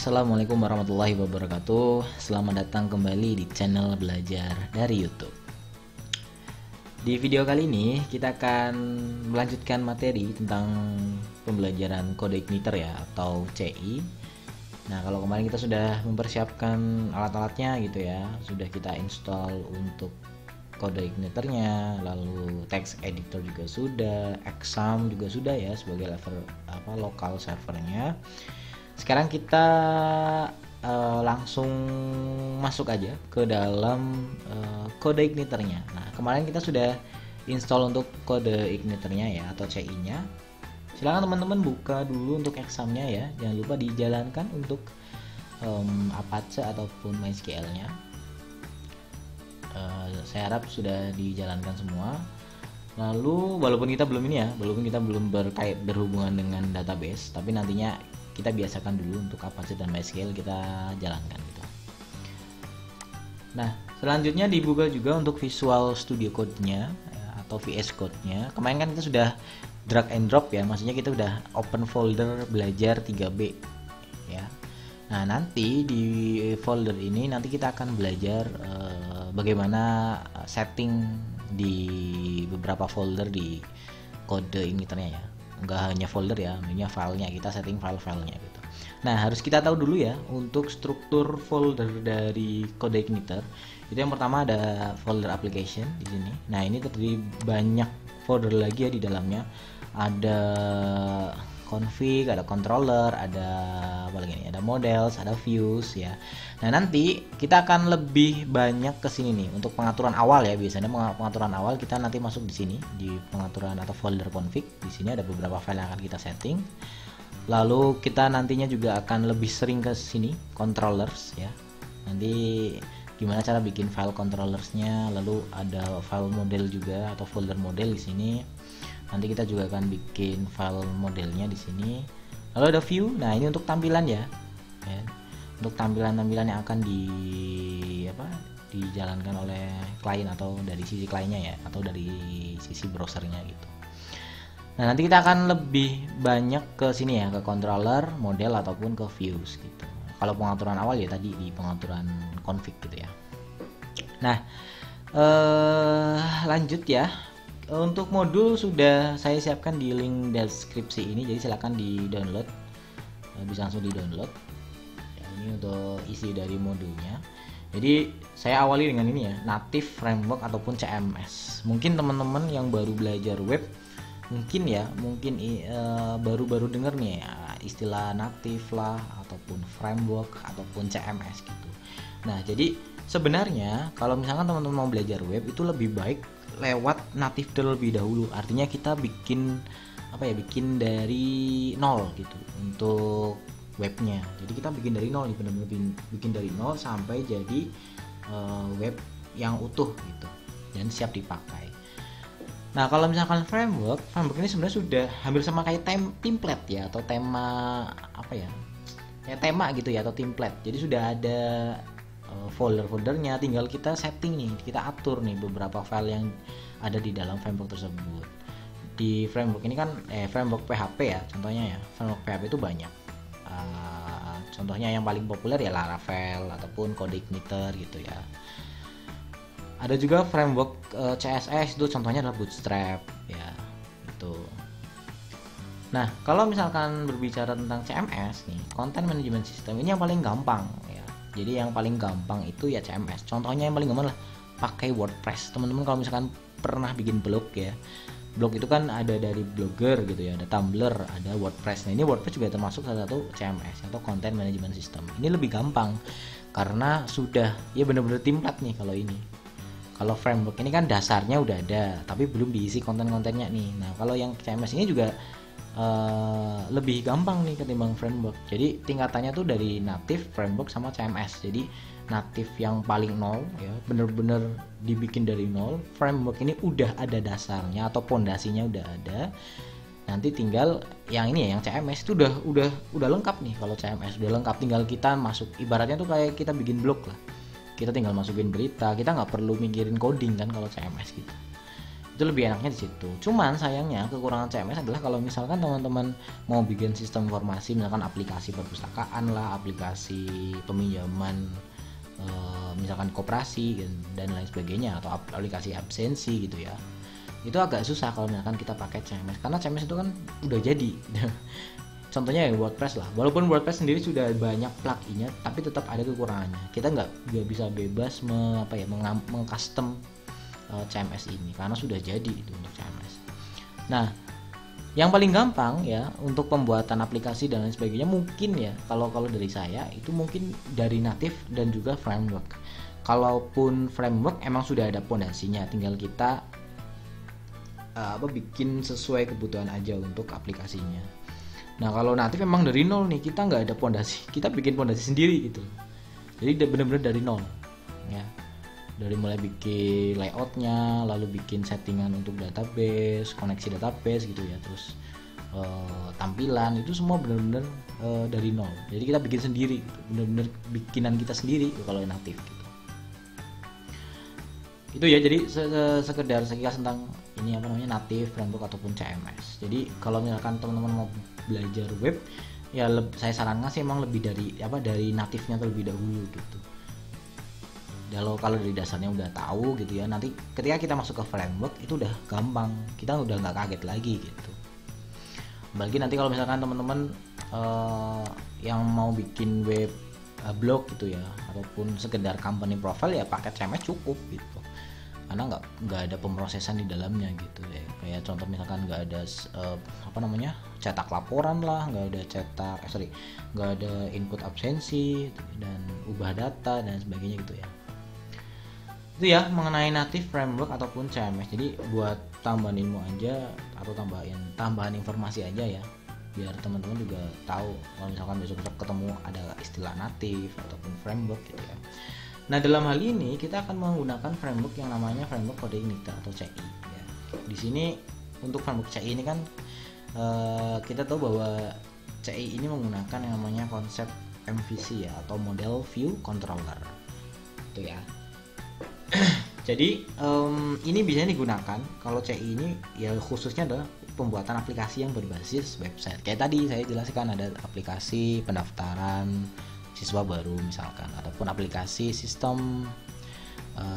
Assalamualaikum warahmatullahi wabarakatuh. Selamat datang kembali di channel Belajar dari YouTube. Di video kali ini kita akan melanjutkan materi tentang pembelajaran kode igniter ya, atau CI. Nah, kalau kemarin kita sudah mempersiapkan alat-alatnya gitu ya, sudah kita install untuk kode igniternya, lalu text editor juga sudah, exam juga sudah ya sebagai level lokal servernya. Sekarang kita langsung masuk aja ke dalam kode igniternya. Nah, kemarin kita sudah install untuk kode igniternya ya, atau CI-nya. Silahkan teman-teman buka dulu untuk examnya ya. Jangan lupa dijalankan untuk Apache ataupun MySQL-nya. Saya harap sudah dijalankan semua. Lalu walaupun kita belum berhubungan dengan database, tapi nantinya kita biasakan dulu untuk Apache dan MySQL kita jalankan gitu. Nah, selanjutnya dibuka juga untuk Visual Studio Code-nya atau VS Code-nya. Kemarin kan kita sudah drag and drop ya, maksudnya kita udah open folder belajar 3B ya. Nah, nanti di folder ini nanti kita akan belajar bagaimana setting di beberapa folder di kode igniternya ya. Enggak hanya folder ya, hanya filenya, kita setting file-filenya gitu. Nah, harus kita tahu dulu ya untuk struktur folder dari kode igniter. Itu yang pertama ada folder application di sini. Nah, ini terdiri banyak folder lagi ya di dalamnya. Ada config, ada controller, ada apa lagi nih? Ada models, ada views ya. Nah, nanti kita akan lebih banyak ke sini nih untuk pengaturan awal ya. Biasanya pengaturan awal kita nanti masuk di sini di pengaturan atau folder config. Di sini ada beberapa file yang akan kita setting. Lalu kita nantinya juga akan lebih sering ke sini controllers ya. Nanti gimana cara bikin file controllersnya, lalu ada file model juga atau folder model di sini. Nanti kita juga akan bikin file modelnya di sini. Lalu ada view. Nah, ini untuk tampilan ya. Untuk tampilan-tampilan yang akan dijalankan oleh klien atau dari sisi kliennya ya, atau dari sisi browsernya gitu. Nah, nanti kita akan lebih banyak ke sini ya, ke controller, model ataupun ke views gitu. Kalau pengaturan awal ya tadi di pengaturan config gitu ya. Nah, lanjut ya. Untuk modul sudah saya siapkan di link deskripsi ini, jadi silahkan di download, bisa langsung di download ya, ini untuk isi dari modulnya. Jadi saya awali dengan ini ya, native framework ataupun CMS. Mungkin teman-teman yang baru belajar web mungkin baru-baru dengar nih ya, istilah native lah ataupun framework ataupun CMS gitu. Nah, jadi sebenarnya kalau misalkan teman-teman mau belajar web itu lebih baik lewat native terlebih dahulu. Artinya kita bikin dari nol gitu untuk webnya. Jadi kita bikin dari nol nih, benar-benar bikin dari nol sampai jadi web yang utuh gitu dan siap dipakai. Nah, kalau misalkan framework ini sebenarnya sudah hampir sama kayak template ya, atau tema kayak tema gitu ya, atau template. Jadi sudah ada folder-foldernya, tinggal kita setting nih, kita atur nih beberapa file yang ada di dalam framework tersebut. Di framework ini kan framework PHP ya, contohnya ya, framework PHP itu banyak. Contohnya yang paling populer ya Laravel ataupun Code Igniter gitu ya. Ada juga framework CSS, itu contohnya adalah Bootstrap ya gitu. Nah, kalau misalkan berbicara tentang CMS nih, Content Management System, ini yang paling gampang ya. Jadi yang paling gampang itu ya CMS. Contohnya yang paling gampang lah pakai WordPress. Teman-teman kalau misalkan pernah bikin blog ya, blog itu kan ada dari Blogger gitu ya, ada Tumblr, ada WordPress. Nah, ini WordPress juga termasuk salah satu CMS atau Content Management System. Ini lebih gampang karena sudah ya benar-benar template nih kalau ini. Kalau framework ini kan dasarnya udah ada, tapi belum diisi konten-kontennya nih. Nah, kalau yang CMS ini juga lebih gampang nih ketimbang framework. Jadi tingkatannya tuh dari native, framework sama CMS. Jadi native yang paling nol ya, bener-bener dibikin dari nol. Framework ini udah ada dasarnya atau pondasinya udah ada. Nanti tinggal yang ini ya, yang CMS itu udah lengkap nih. Kalau CMS udah lengkap, tinggal kita masuk, ibaratnya tuh kayak kita bikin blog lah. Kita tinggal masukin berita, kita nggak perlu mikirin coding kan kalau CMS gitu. Itu lebih enaknya di situ. Cuman sayangnya kekurangan CMS adalah kalau misalkan teman-teman mau bikin sistem informasi, misalkan aplikasi perpustakaan lah, aplikasi peminjaman, misalkan koperasi dan lain sebagainya, atau aplikasi absensi gitu ya, itu agak susah kalau misalkan kita pakai CMS, karena CMS itu kan udah jadi. Contohnya ya WordPress lah, walaupun WordPress sendiri sudah banyak pluginnya, tapi tetap ada kekurangannya. Kita nggak bisa bebas mengcustom CMS ini karena sudah jadi itu untuk CMS. Nah, yang paling gampang ya untuk pembuatan aplikasi dan lain sebagainya mungkin ya kalau dari saya itu mungkin dari native dan juga framework. Kalaupun framework emang sudah ada pondasinya, tinggal kita bikin sesuai kebutuhan aja untuk aplikasinya. Nah, kalau native emang dari nol nih, kita nggak ada pondasi, kita bikin pondasi sendiri gitu. Jadi benar-benar dari nol ya. Dari mulai bikin layoutnya, lalu bikin settingan untuk database, koneksi database gitu ya, terus tampilan itu semua benar-benar dari nol. Jadi kita bikin sendiri gitu. Benar-benar bikinan kita sendiri gitu, kalau native gitu. Itu ya, jadi sekedar sekilas tentang ini native, framework ataupun CMS. Jadi kalau misalkan teman-teman mau belajar web ya, saya sarankan sih emang lebih dari native-nya terlebih dahulu gitu. Kalau dari dasarnya udah tahu gitu ya, nanti ketika kita masuk ke framework itu udah gampang, kita udah nggak kaget lagi gitu. Apalagi nanti kalau misalkan teman-teman yang mau bikin web blog gitu ya, ataupun sekedar company profile ya, pakai CMS cukup gitu, karena nggak ada pemrosesan di dalamnya gitu ya. Kayak contoh misalkan nggak ada cetak laporan lah, nggak ada input absensi dan ubah data dan sebagainya gitu ya. Itu ya mengenai native, framework ataupun CMS. Jadi buat tambahan ilmu aja atau tambahan informasi aja ya, biar teman-teman juga tahu kalau misalkan besok ketemu ada istilah native ataupun framework gitu ya. Nah, dalam hal ini kita akan menggunakan framework yang namanya framework kode igniter atau CI ya. Di sini untuk framework CI ini kan kita tahu bahwa CI ini menggunakan yang namanya konsep MVC ya, atau Model View Controller itu ya. Jadi ini bisa digunakan kalau CI ini ya, khususnya adalah pembuatan aplikasi yang berbasis website. Kayak tadi saya jelaskan, ada aplikasi pendaftaran siswa baru misalkan, ataupun aplikasi sistem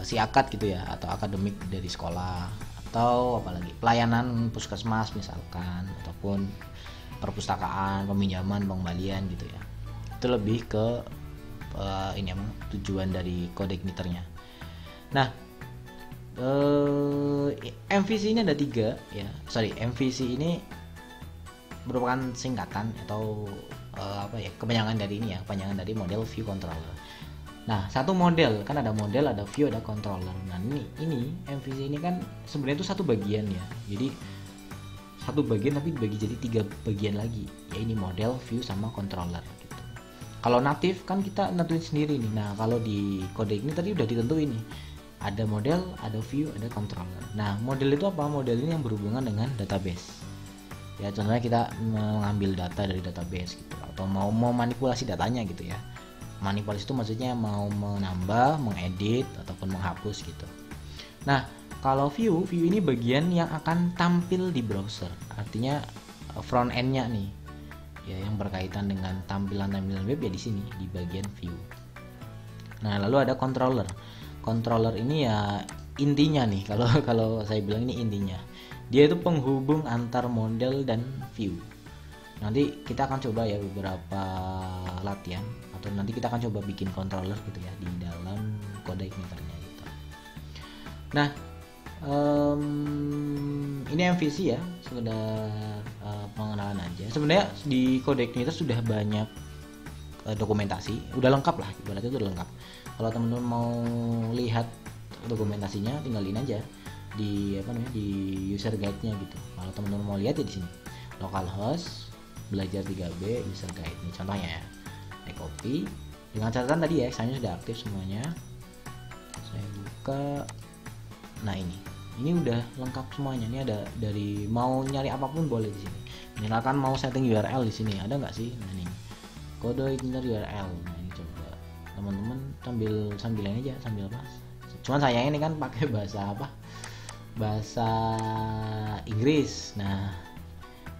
siakat gitu ya, atau akademik dari sekolah, atau apalagi pelayanan puskesmas misalkan, ataupun perpustakaan, peminjaman, pengembalian gitu ya. Itu lebih ke tujuan dari kode igniternya. Nah, MVC ini ada 3 ya. MVC ini merupakan singkatan atau kepanjangan dari Model View Controller. Nah, satu model kan, ada model, ada view, ada controller. Nah, ini MVC ini kan sebenarnya itu satu bagian ya. Jadi satu bagian tapi dibagi jadi 3 bagian lagi. Ya, ini model, view, sama controller gitu. Kalau native kan kita nentuin sendiri nih. Nah, kalau di kode ini tadi udah ditentuin nih. Ada model, ada view, ada controller. Nah, model itu apa? Model ini yang berhubungan dengan database. Ya, contohnya kita mengambil data dari database gitu, atau mau manipulasi datanya gitu ya. Manipulasi itu maksudnya mau menambah, mengedit, ataupun menghapus gitu. Nah, kalau view ini bagian yang akan tampil di browser. Artinya front end-nya nih. Ya, yang berkaitan dengan tampilan web ya di sini, di bagian view. Nah, lalu ada controller. Controller ini ya intinya nih, kalau saya bilang ini intinya. Dia itu penghubung antar model dan view. Nanti kita akan coba ya beberapa latihan, atau nanti kita akan coba bikin controller gitu ya di dalam kode igniternya gitu. Nah, ini MVC ya, sekedar pengenalan aja. Sebenarnya di kode igniter sudah banyak dokumentasi, udah lengkap lah, ibaratnya itu udah lengkap. Kalau teman-teman mau lihat dokumentasinya, tinggalin aja di di user guide-nya gitu. Kalau teman-teman mau lihat ya di sini, localhost belajar 3B user guide ini contohnya ya. Saya copy dengan catatan tadi ya, saya sudah aktif semuanya. Saya buka. Nah, ini udah lengkap semuanya. Ini ada dari mau nyari apapun boleh di sini. Misalkan mau setting URL di sini, ada nggak sih? Nah, ini kode igniter URL. Nah, ini coba teman-teman sambil ini aja, sambil apa? Cuman sayangnya ini kan pakai bahasa bahasa Inggris. Nah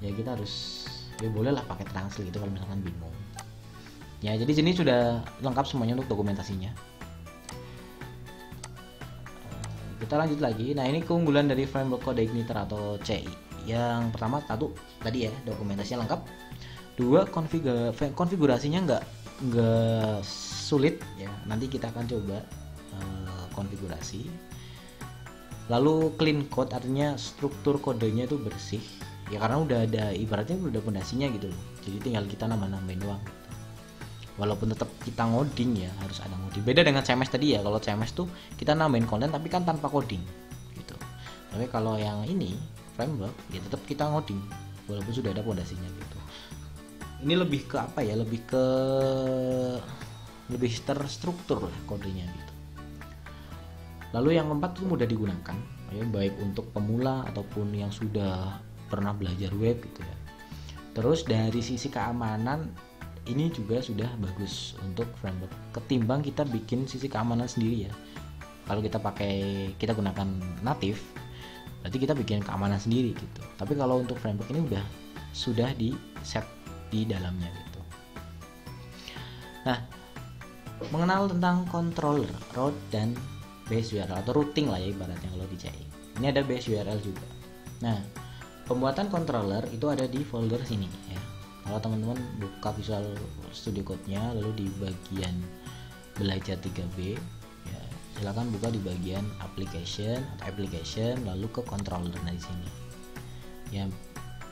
ya kita harus ya boleh lah pakai translate gitu kalau misalkan bingung ya. Jadi sini sudah lengkap semuanya untuk dokumentasinya. Kita lanjut lagi. Nah ini keunggulan dari framework CodeIgniter atau CI. Yang pertama satu tadi ya, dokumentasinya lengkap. Dua, konfigurasinya nggak sulit ya. Nanti kita akan coba konfigurasi. Lalu clean code, artinya struktur kodenya itu bersih ya, karena udah ada, ibaratnya udah fondasinya gitu loh. Jadi tinggal kita nambah-nambahin doang gitu. Walaupun tetap kita ngoding ya, harus ada ngoding. Beda dengan CMS tadi ya, kalau CMS tuh kita nambahin konten tapi kan tanpa coding gitu. Tapi kalau yang ini framework ya tetap kita ngoding walaupun sudah ada fondasinya gitu. Ini lebih ke apa ya, lebih terstruktur lah kodenya gitu. Lalu yang keempat itu mudah digunakan ya, baik untuk pemula ataupun yang sudah pernah belajar web gitu ya. Terus dari sisi keamanan ini juga sudah bagus untuk framework ketimbang kita bikin sisi keamanan sendiri ya. Kalau kita gunakan native, berarti kita bikin keamanan sendiri gitu. Tapi kalau untuk framework ini sudah di set di dalamnya gitu. Nah, mengenal tentang controller, route dan base URL atau routing lah ya ibaratnya kalau di CI. Ini ada base URL juga. Nah, pembuatan controller itu ada di folder sini ya. Kalau teman-teman buka Visual Studio Code-nya lalu di bagian belajar 3B ya, silakan buka di bagian application lalu ke controller dari sini. Ya,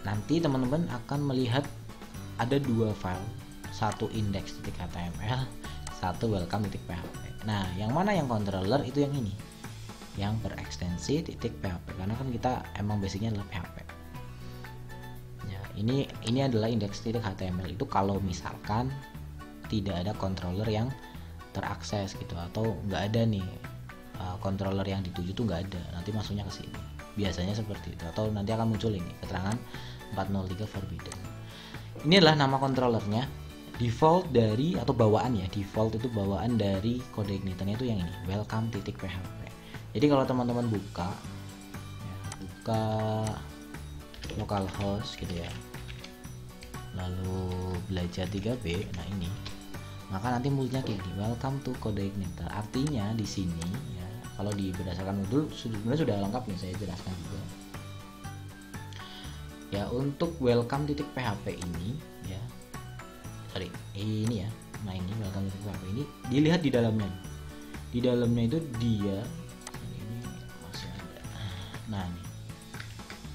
nanti teman-teman akan melihat ada dua file, satu index.html, satu welcome.php. Nah, yang mana yang controller itu yang ini, yang berekstensi .php, karena kan kita emang basicnya adalah PHP. Ya, ini adalah index.html itu kalau misalkan tidak ada controller yang terakses gitu, atau nggak ada nih controller yang dituju tuh nggak ada, nanti masuknya ke sini. Biasanya seperti itu, atau nanti akan muncul ini keterangan 403 forbidden. Ini adalah nama controllernya. Default dari atau bawaan ya, default itu bawaan dari CodeIgniter-nya itu yang ini, welcome.php. Jadi kalau teman-teman buka localhost gitu ya, lalu belajar 3B, nah ini, maka nanti mulutnya kayak gini, welcome to CodeIgniter. Artinya di sini ya, kalau berdasarkan modul sebenarnya sudah lengkap nih, saya jelaskan juga. Ya, untuk welcome.php ini ya, ini ya, nah ini welcome.php ini dilihat di dalamnya. Di dalamnya itu dia ini masih ada. Nah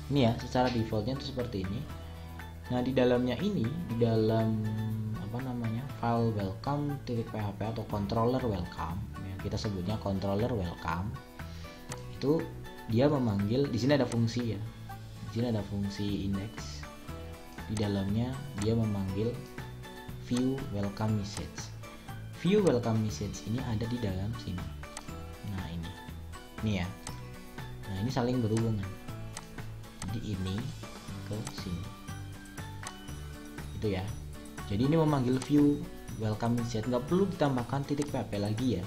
ini ya, secara defaultnya itu seperti ini. Nah di dalamnya ini, di dalam apa namanya, file welcome.php atau controller welcome ya, kita sebutnya controller welcome, itu dia memanggil, di sini ada fungsi ya, di sini ada fungsi index, di dalamnya dia memanggil view welcome message. View welcome message ini ada di dalam sini. Nah ini ya. Nah ini saling berhubungan. Jadi ini ke sini. Itu ya. Jadi ini memanggil view welcome message. Nggak perlu ditambahkan .php lagi ya,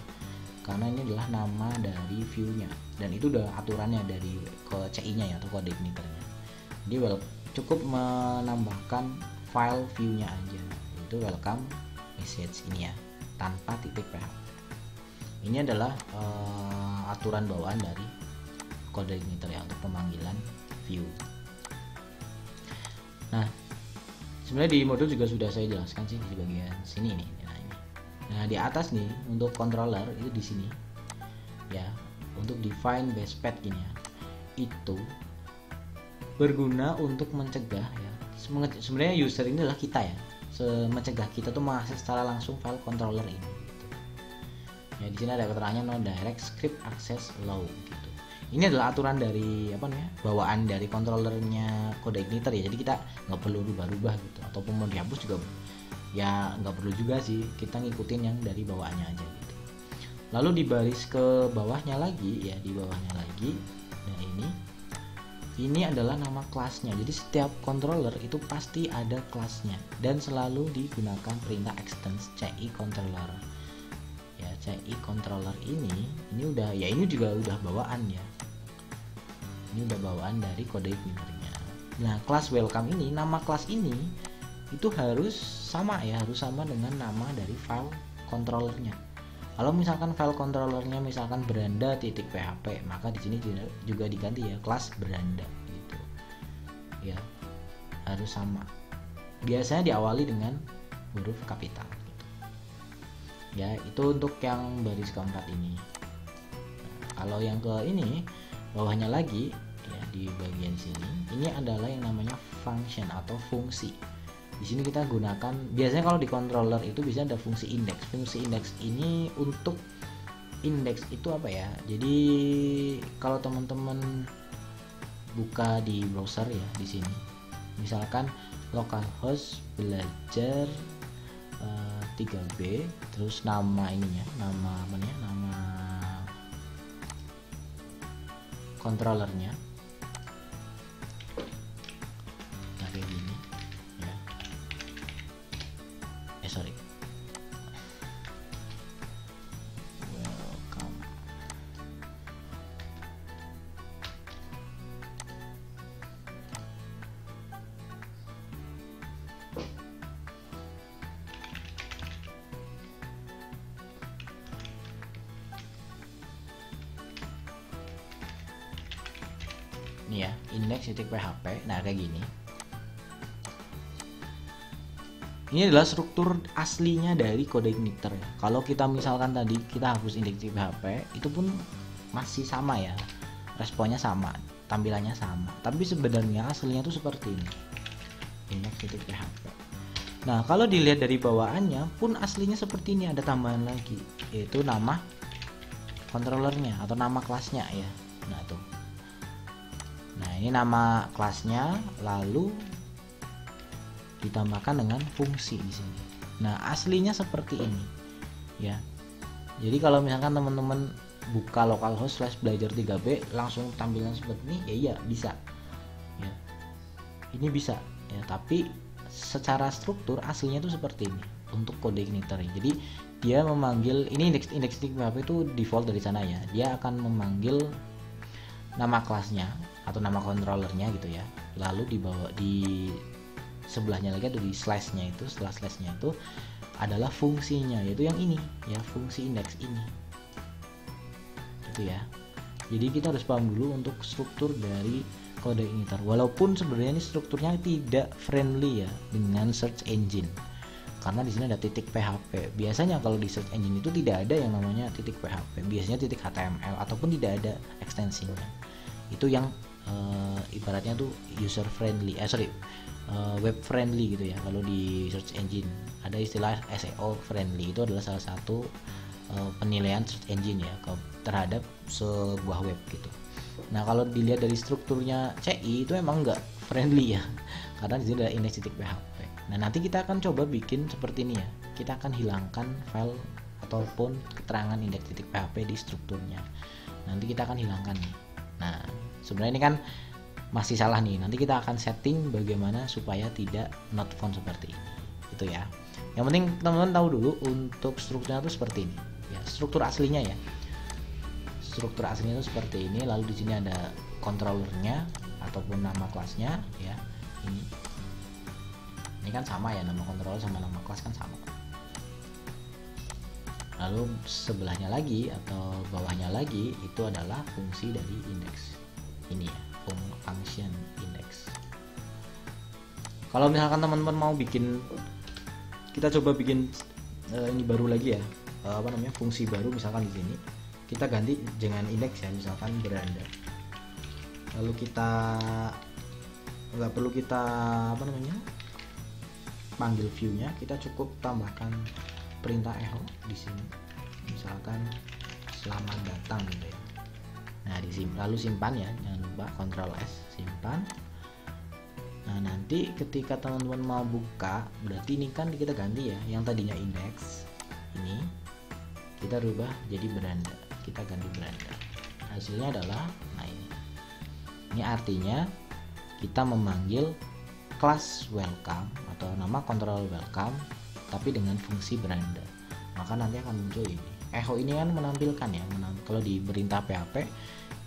karena ini adalah nama dari view-nya. Dan itu udah aturannya dari CI-nya ya, atau CodeIgniter-nya. Jadi cukup menambahkan file view-nya aja, itu welcome message ini ya, tanpa .php. Ini adalah aturan bawaan dari CodeIgniter ya, untuk pemanggilan view. Nah sebenarnya di modul juga sudah saya jelaskan sih di bagian sini nih. Nah di atas nih untuk controller itu di sini ya, untuk define base path gini ya, itu berguna untuk mencegah ya, sebenarnya user ini adalah kita ya, mencegah kita tuh mengakses secara langsung file controller ini gitu. Ya di sini ada keterangannya no direct script access allow gitu. Ini adalah aturan dari apa namanya, bawaan dari controllernya CodeIgniter ya. Jadi kita nggak perlu rubah-rubah gitu, ataupun mau dihapus juga ya nggak perlu juga sih, kita ngikutin yang dari bawaannya aja gitu. Lalu di baris ke bawahnya lagi ya, di bawahnya lagi, nah ini adalah nama kelasnya. Jadi setiap controller itu pasti ada kelasnya dan selalu digunakan perintah extends CI controller. Ya CI controller ini udah ya, ini juga udah bawaan ya. Ini udah bawaan dari kode igniternya. Nah, kelas welcome ini, nama kelas ini itu harus sama ya, harus sama dengan nama dari file controllernya. Kalau misalkan file controllernya misalkan beranda.php, maka di sini juga diganti ya kelas beranda gitu. Ya, harus sama. Biasanya diawali dengan huruf kapital gitu. Ya, itu untuk yang baris keempat ini. Kalau yang ke ini bawahnya lagi ya, di bagian sini ini adalah yang namanya function atau fungsi. Di sini kita gunakan, biasanya kalau di controller itu bisa ada fungsi index. Fungsi index ini untuk index itu apa ya? Jadi kalau teman-teman buka di browser ya, di sini misalkan localhost belajar 3B, terus nama ininya, nama controllernya, nah kayak gini ya. Sorry, welcome. Ini ya, index.php. Nah kayak gini. Ini adalah struktur aslinya dari kode igniter ya. Kalau kita misalkan tadi kita hapus index.php, itu pun masih sama ya, responnya sama, tampilannya sama, tapi sebenarnya aslinya itu seperti ini, index.php. Nah kalau dilihat dari bawaannya pun aslinya seperti ini, ada tambahan lagi yaitu nama controllernya atau nama kelasnya ya. Nah tuh, nah ini nama kelasnya, lalu ditambahkan dengan fungsi di sini. Nah aslinya seperti ini ya. Jadi kalau misalkan teman-teman buka localhost /belajar 3B langsung tampilan seperti ini, ya iya bisa ya, ini bisa ya, tapi secara struktur aslinya itu seperti ini untuk kode igniter. Jadi dia memanggil ini index PHP itu default dari sana ya, dia akan memanggil nama kelasnya atau nama controllernya gitu ya, lalu dibawa di sebelahnya lagi atau di slashnya itu, setelah slashnya itu adalah fungsinya, yaitu yang ini ya, fungsi index ini gitu ya. Jadi kita harus paham dulu untuk struktur dari kode igniter, walaupun sebenarnya ini strukturnya tidak friendly ya dengan search engine, karena di sini ada titik PHP. Biasanya kalau di search engine itu tidak ada yang namanya titik PHP, biasanya titik HTML ataupun tidak ada ekstensinya. Itu yang ibaratnya tuh user friendly, web friendly gitu ya. Kalau di search engine ada istilah SEO friendly, itu adalah salah satu penilaian search engine ya terhadap sebuah web gitu. Nah kalau dilihat dari strukturnya CI itu emang nggak friendly ya, karena di sini ada index.php. Nah nanti kita akan coba bikin seperti ini ya, kita akan hilangkan file ataupun keterangan index.php di strukturnya. Nanti kita akan hilangkan nih. Nah sebenarnya ini kan masih salah nih, nanti kita akan setting bagaimana supaya tidak not found seperti ini itu ya. Yang penting teman-teman tahu dulu untuk strukturnya itu seperti ini ya, struktur aslinya ya. Struktur aslinya itu seperti ini, lalu di sini ada controllernya ataupun nama kelasnya ya. Ini kan sama ya, nama controller sama nama kelas kan sama. Lalu sebelahnya lagi atau bawahnya lagi itu adalah fungsi dari index ini ya, function index. Kalau misalkan teman-teman mau bikin, kita coba bikin ini baru lagi ya, fungsi baru, misalkan di sini kita ganti dengan index ya, misalkan beranda. Lalu kita nggak perlu kita panggil view-nya, kita cukup tambahkan perintah echo di sini, misalkan selamat datang gitu ya. Nah lalu simpan ya, jangan lupa Ctrl S, simpan. Nah nanti ketika teman-teman mau buka, berarti ini kan kita ganti ya, yang tadinya index ini kita rubah jadi beranda, kita ganti beranda. Hasilnya adalah nah ini artinya kita memanggil kelas welcome atau nama control welcome tapi dengan fungsi beranda, maka nanti akan muncul ini echo ini kan menampilkan ya, kalau di perintah PHP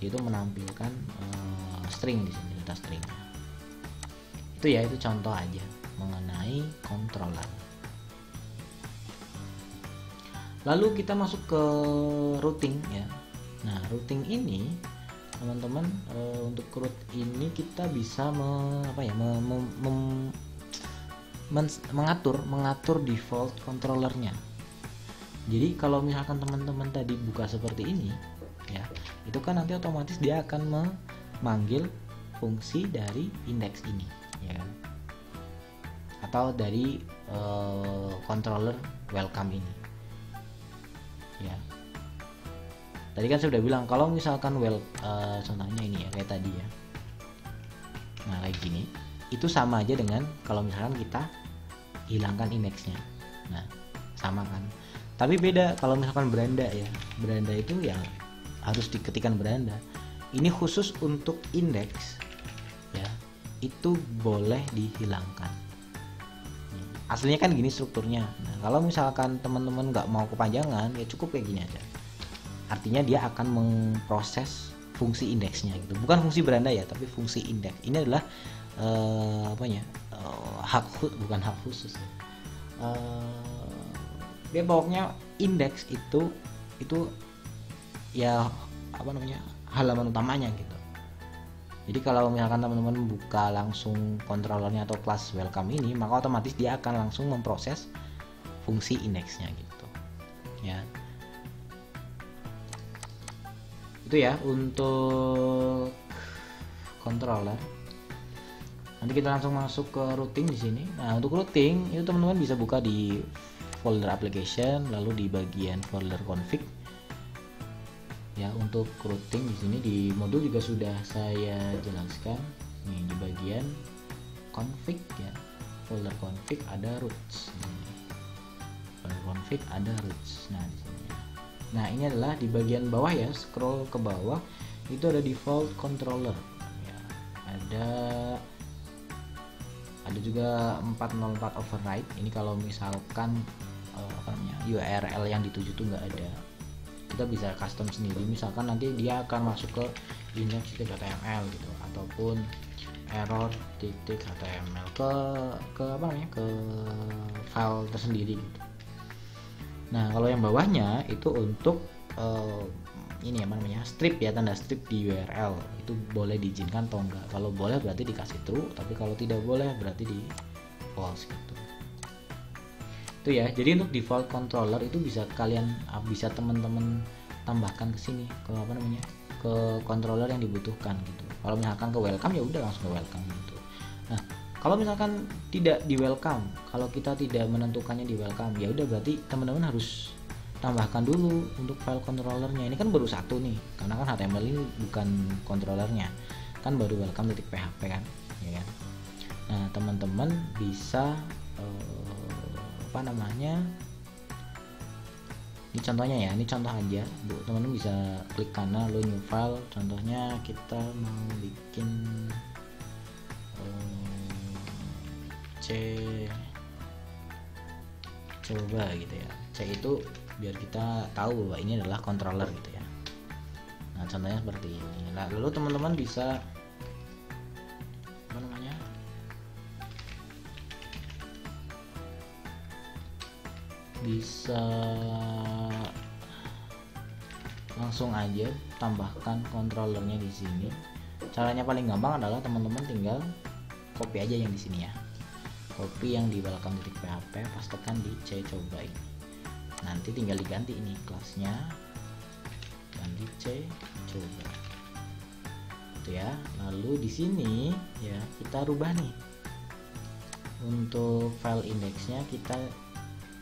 itu menampilkan string di sini, data string. Itu ya, itu contoh aja mengenai controller. Lalu kita masuk ke routing ya. Nah, routing ini teman-teman, untuk root ini kita bisa mengatur default controllernya. Jadi kalau misalkan teman-teman tadi buka seperti ini ya, itu kan nanti otomatis dia akan memanggil fungsi dari index ini ya kan, atau dari controller welcome ini ya. Tadi kan saya udah bilang kalau misalkan contohnya ini ya, kayak tadi ya, nah kayak gini, itu sama aja dengan kalau misalkan kita hilangkan indeksnya. Nah sama kan, tapi beda kalau misalkan beranda ya. Beranda itu ya harus diketikkan beranda. Ini khusus untuk indeks ya, itu boleh dihilangkan. Aslinya kan gini strukturnya. Nah kalau misalkan teman-teman nggak mau kepanjangan ya cukup kayak gini aja. Artinya dia akan memproses fungsi indeksnya gitu, bukan fungsi beranda ya, tapi fungsi indeks. Ini adalah bukan hak khusus ya. Dia pokoknya indeks itu ya halaman utamanya gitu. Jadi kalau misalkan teman-teman buka langsung controllernya atau kelas welcome ini, maka otomatis dia akan langsung memproses fungsi indeksnya gitu ya. Itu ya untuk controller. Nanti kita langsung masuk ke routing di sini. Nah, untuk routing itu teman-teman bisa buka di folder application, lalu di bagian folder config. Ya, untuk routing di sini di modul juga sudah saya jelaskan. Nih di bagian config ya. Folder config ada roots. Folder config ada roots. Nah, di sini. Nah, ini adalah di bagian bawah ya, scroll ke bawah itu ada default controller ya. Ada juga 404 override. Ini kalau misalkan URL yang dituju tuh nggak ada, kita bisa custom sendiri. Misalkan nanti dia akan masuk ke index.html gitu, ataupun error.html ke file tersendiri gitu. Nah kalau yang bawahnya itu untuk ini strip ya, tanda strip di URL itu boleh diizinkan atau enggak. Kalau boleh berarti dikasih true, tapi kalau tidak boleh berarti di false gitu. Itu ya. Jadi untuk default controller itu bisa teman-teman tambahkan ke sini, ke controller yang dibutuhkan gitu. Kalau misalkan ke welcome ya udah langsung ke welcome gitu. Nah kalau misalkan tidak di welcome, kalau kita tidak menentukannya di welcome, ya udah berarti teman-teman harus tambahkan dulu untuk file controllernya. Ini kan baru satu nih, karena kan HTML ini bukan controllernya, kan baru welcome.php kan, ya kan. Nah teman-teman bisa ini contohnya ya, ini contoh aja bu, teman-teman bisa klik kanan lalu new file. Contohnya kita mau bikin coba gitu ya. C itu biar kita tahu bahwa ini adalah controller gitu ya. Nah contohnya seperti ini. Nah lalu teman-teman bisa langsung aja tambahkan controllernya di sini. Caranya paling gampang adalah teman-teman tinggal copy aja yang di sini ya, copy yang di welcome.php, pastekan di C coba ini. Nanti tinggal diganti ini kelasnya, ganti C coba itu ya. Lalu di sini ya kita rubah nih, untuk file indeksnya kita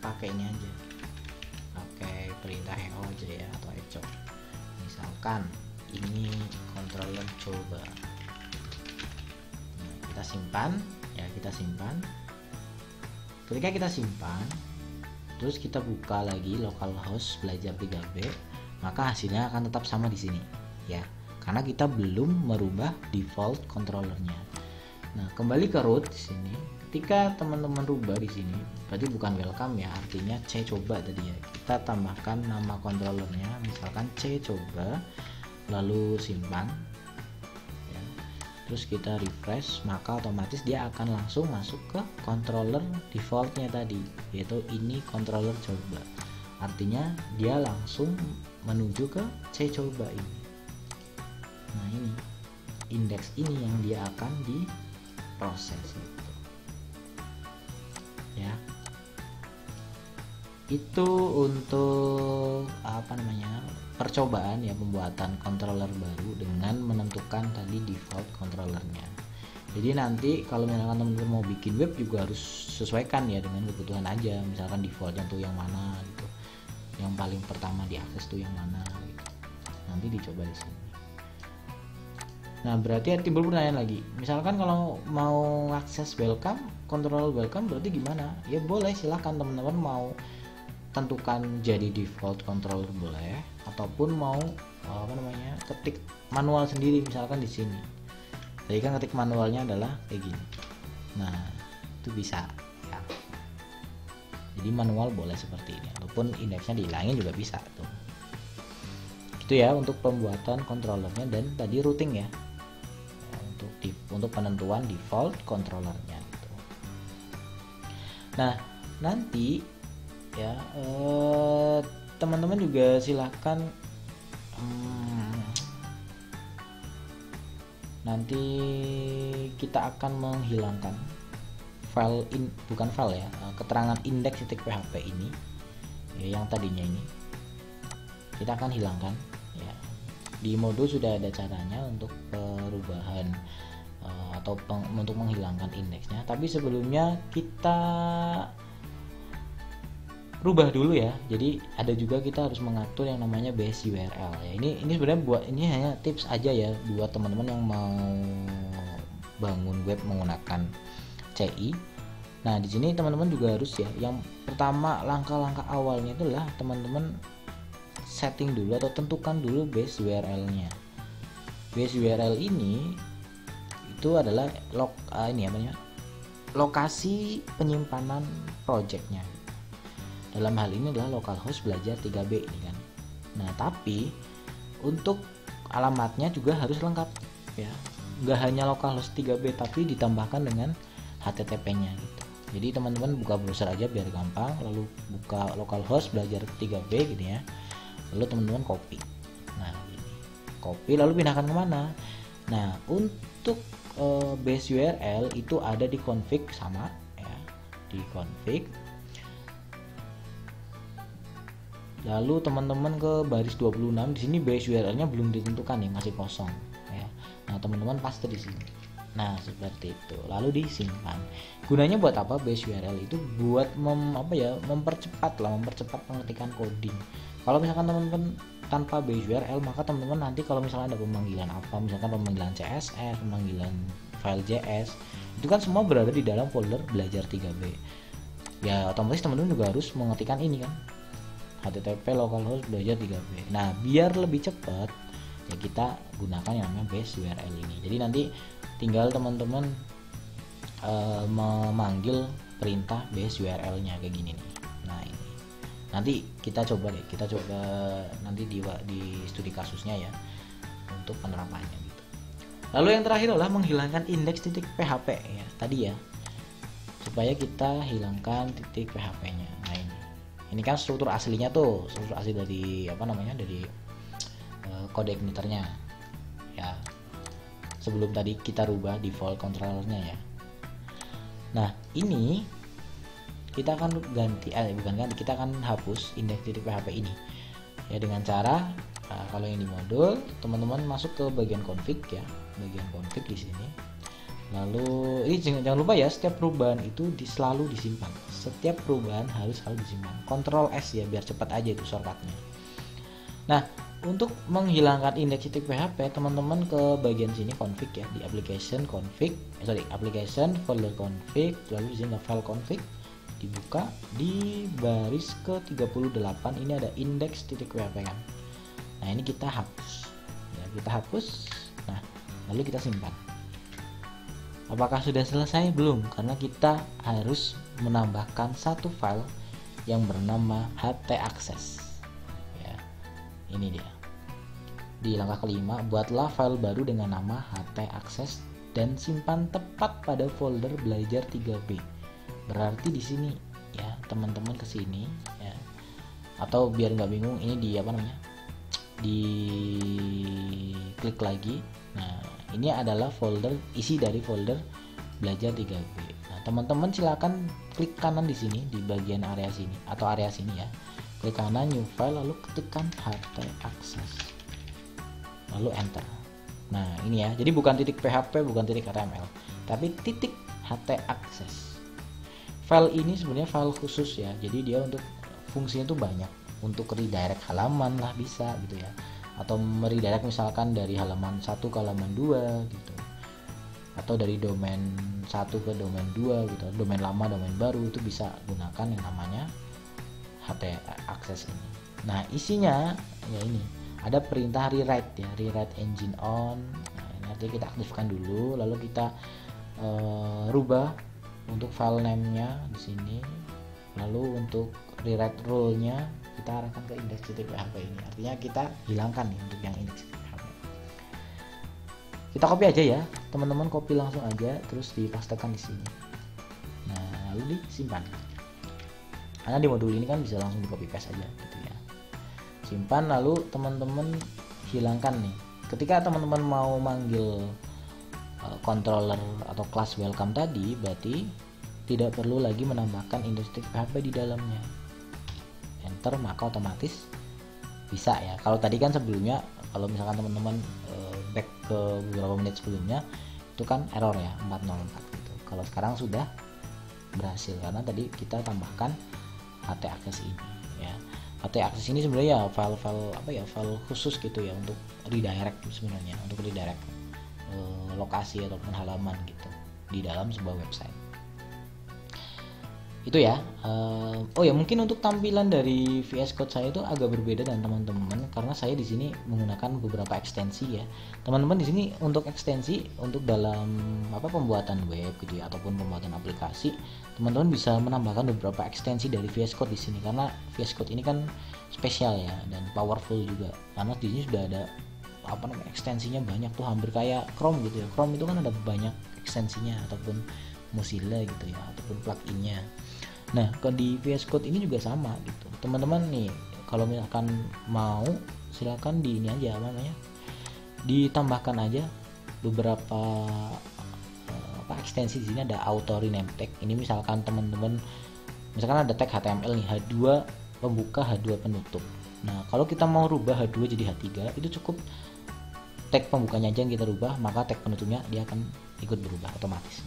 pakai ini aja, pakai perintah echo aja ya, atau echo. Misalkan ini controller coba. Nah, kita simpan ya, kita simpan. Ketika kita simpan, terus kita buka lagi localhost belajar 3B, maka hasilnya akan tetap sama di sini ya, karena kita belum merubah default controllernya. Nah kembali ke root di sini. ketika teman-teman rubah di sini berarti bukan welcome ya, artinya C coba tadi ya. Kita tambahkan nama controllernya, misalkan C coba, lalu simpan ya. Terus kita refresh, maka otomatis dia akan langsung masuk ke controller defaultnya tadi, yaitu ini controller coba. Artinya dia langsung menuju ke C coba ini. Nah ini indeks ini yang dia akan diproses gitu. Ya, itu untuk percobaan ya, pembuatan controller baru dengan menentukan tadi default controllernya. Jadi nanti kalau misalkan teman-teman mau bikin web juga harus sesuaikan ya dengan kebutuhan aja, misalkan defaultnya tuh yang mana gitu, yang paling pertama diakses tuh yang mana gitu. Nanti dicoba di sini. Nah berarti timbul pertanyaan lagi, misalkan kalau mau akses welcome, controller welcome berarti gimana? Ya boleh, silahkan teman-teman mau tentukan jadi default controller boleh, ataupun mau ketik manual sendiri misalkan di sini. Jadi kan ketik manualnya adalah kayak gini. Nah itu bisa ya. Jadi manual boleh seperti ini, ataupun indeksnya dihilangin juga bisa tuh. Itu ya untuk pembuatan controllernya, dan tadi routing ya, untuk penentuan default controllernya gitu. Nah nanti ya teman-teman juga silahkan nanti kita akan menghilangkan file keterangan index.php ini ya, yang tadinya ini kita akan hilangkan ya. Di modul sudah ada caranya untuk perubahan atau untuk menghilangkan indeksnya, tapi sebelumnya kita rubah dulu ya. Jadi ada juga kita harus mengatur yang namanya base URL ya. Ini sebenarnya ini hanya tips aja ya buat teman-teman yang mau bangun web menggunakan CI. Nah di sini teman-teman juga harus ya, yang pertama langkah-langkah awalnya itulah teman-teman setting dulu atau tentukan dulu base URL-nya. Base URL ini itu adalah lokasi penyimpanan projectnya. Dalam hal ini adalah localhost belajar 3B ini kan. Nah tapi untuk alamatnya juga harus lengkap ya, nggak hanya localhost 3B tapi ditambahkan dengan HTTP-nya gitu. Jadi teman-teman buka browser aja biar gampang, lalu buka localhost belajar 3B gitu ya, lalu teman-teman copy. Nah ini copy lalu pindahkan kemana? Nah untuk base URL itu ada di config, sama ya, di config. Lalu teman-teman ke baris 26, di sini base URL-nya belum ditentukan ya, masih kosong ya. Nah teman-teman paste di sini. Nah seperti itu, lalu disimpan. Gunanya buat apa base URL itu? Buat mempercepat pengetikan coding. Kalau misalkan teman-teman tanpa base URL, maka teman-teman nanti kalau misalnya ada pemanggilan misalkan pemanggilan CSS, pemanggilan file JS, itu kan semua berada di dalam folder belajar 3B ya. Otomatis teman-teman juga harus mengetikkan ini kan, HTTP localhost belajar 3B. Nah biar lebih cepat ya kita gunakan yang namanya base URL ini. Jadi nanti tinggal teman-teman memanggil perintah base URL-nya kayak gini nih. Nah ini nanti kita coba nanti di studi kasusnya ya untuk penerapannya gitu. Lalu yang terakhir adalah menghilangkan index.php ya tadi ya, supaya kita hilangkan titik php-nya. Nah ini kan struktur aslinya tuh, struktur asli dari dari kode igniternya ya, sebelum tadi kita rubah default controllernya ya. Nah ini kita akan kita akan hapus index.php ini ya dengan cara kalau yang di modul teman-teman masuk ke bagian config ya, bagian config di sini. Lalu ini jangan lupa ya, setiap perubahan itu selalu disimpan. Setiap perubahan harus selalu disimpan. Ctrl S ya biar cepat aja itu shortcutnya. Nah untuk menghilangkan index.php teman-teman ke bagian sini config ya, di application config, application folder config, lalu di sini file config, dibuka di baris ke 38 ini ada index.php kan. Nah ini kita hapus ya, kita hapus. Nah lalu kita simpan. Apakah sudah selesai? Belum, karena kita harus menambahkan satu file yang bernama htaccess ya. Ini dia. Di langkah kelima, buatlah file baru dengan nama htaccess dan simpan tepat pada folder belajar 3B. Berarti di sini ya, teman-teman ke sini ya. Atau biar nggak bingung, ini di apa namanya? Di klik lagi. Nah, ini adalah folder, isi dari folder belajar 3B. Nah, teman-teman silakan klik kanan di sini di bagian area sini atau area sini ya. Klik kanan new file lalu ketikkan htaccess. Lalu enter. Nah, ini ya. Jadi bukan titik PHP, bukan titik HTML, tapi titik htaccess. File ini sebenarnya file khusus ya. Jadi dia untuk fungsinya tuh banyak. Untuk redirect halaman lah bisa gitu ya. Atau meredirect misalkan dari halaman 1 ke halaman 2 gitu. Atau dari domain 1 ke domain 2 gitu. Domain lama, domain baru itu bisa gunakan yang namanya htaccess ini. Nah, isinya ya ini. Ada perintah rewrite ya, rewrite engine on. Nah, ini artinya kita aktifkan dulu, lalu kita rubah untuk file name-nya di sini. Lalu untuk rewrite role-nya kita arahkan ke index.php ini. Artinya kita hilangkan nih untuk yang index.php. Kita copy aja ya, teman-teman, copy langsung aja terus dipastekan di sini. Nah, lalu disimpan. Karena di modul ini kan bisa langsung di copy paste aja gitu ya. Simpan, lalu teman-teman hilangkan nih. Ketika teman-teman mau manggil controller atau class welcome tadi, berarti tidak perlu lagi menambahkan index.php di dalamnya. Enter, maka otomatis bisa ya. Kalau tadi kan sebelumnya, kalau misalkan teman-teman back ke beberapa menit sebelumnya, itu kan error ya 404 gitu. Kalau sekarang sudah berhasil karena tadi kita tambahkan htaccess ini ya. htaccess ini sebenarnya ya file-file apa ya, file khusus gitu ya untuk redirect sebenarnya, untuk redirect lokasi ataupun halaman gitu di dalam sebuah website. Itu ya. Oh ya, mungkin untuk tampilan dari VS Code saya itu agak berbeda dengan teman-teman karena saya di sini menggunakan beberapa ekstensi ya. Teman-teman di sini untuk ekstensi untuk dalam pembuatan web gitu ya ataupun pembuatan aplikasi, teman-teman bisa menambahkan beberapa ekstensi dari VS Code di sini karena VS Code ini kan spesial ya dan powerful juga. Karena di sini sudah ada ekstensinya banyak tuh, hampir kayak Chrome gitu ya. Chrome itu kan ada banyak ekstensinya ataupun Mozilla gitu ya ataupun pluginnya. Nah, kalau di VS Code ini juga sama gitu. Teman-teman nih, kalau misalkan mau silakan di ini aja namanya. Ditambahkan aja beberapa ekstensi. Di sini ada auto rename tag. Ini misalkan teman-teman misalkan ada tag HTML nih, H2 pembuka, H2 penutup. Nah, kalau kita mau rubah H2 jadi H3, itu cukup tag pembukanya aja yang kita rubah, maka tag penutupnya dia akan ikut berubah otomatis.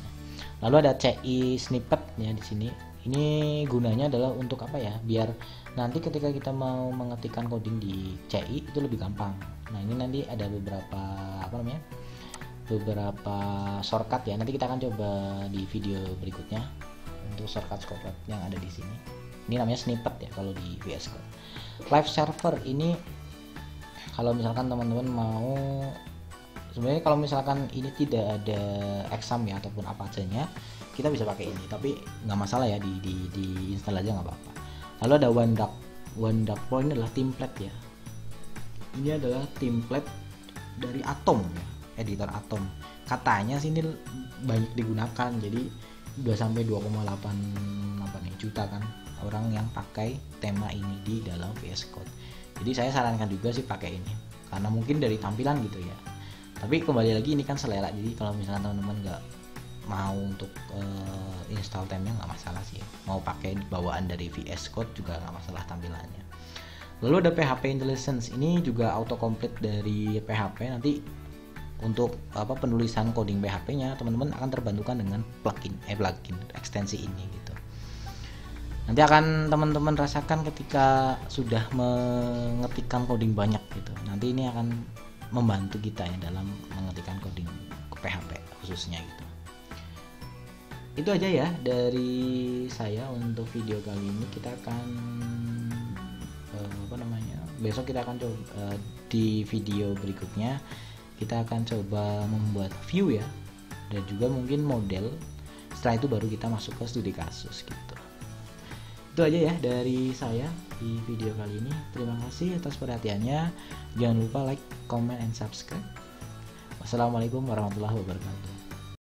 Lalu ada CI snippet ya di sini. Ini gunanya adalah untuk apa ya? Biar nanti ketika kita mau mengetikkan coding di CI itu lebih gampang. Nah, ini nanti ada beberapa beberapa shortcut ya. Nanti kita akan coba di video berikutnya untuk shortcut yang ada di sini. Ini namanya snippet ya kalau di VS Code. Live server ini kalau misalkan teman-teman mau, sebenarnya kalau misalkan ini tidak ada exam ya ataupun apa adanya, kita bisa pakai ini, tapi nggak masalah ya, di install aja nggak apa-apa. Lalu ada OneDuck ini adalah template ya. Ini adalah template dari Atom ya, editor Atom. Katanya sih ini banyak digunakan, jadi udah sampai 2,8 juta kan orang yang pakai tema ini di dalam VS Code. Jadi saya sarankan juga sih pakai ini, karena mungkin dari tampilan gitu ya. Tapi kembali lagi ini kan selera, jadi kalau misalnya teman-teman nggak mau untuk install temnya nggak masalah sih, mau pakai bawaan dari VS Code juga nggak masalah tampilannya. Lalu ada PHP Intelligence, ini juga autocomplete dari PHP. Nanti untuk penulisan coding PHP-nya teman-teman akan terbantukan dengan plugin ekstensi ini gitu. Nanti akan teman-teman rasakan ketika sudah mengetikkan coding banyak gitu. Nanti ini akan membantu kita ya dalam mengetikkan coding ke PHP khususnya gitu. Itu aja ya dari saya untuk video kali ini. Kita akan besok kita akan coba di video berikutnya kita akan coba membuat view ya dan juga mungkin model. Setelah itu baru kita masuk ke studi kasus gitu. Itu aja ya dari saya di video kali ini. Terima kasih atas perhatiannya. Jangan lupa like, comment, and subscribe. Wassalamualaikum warahmatullahi wabarakatuh.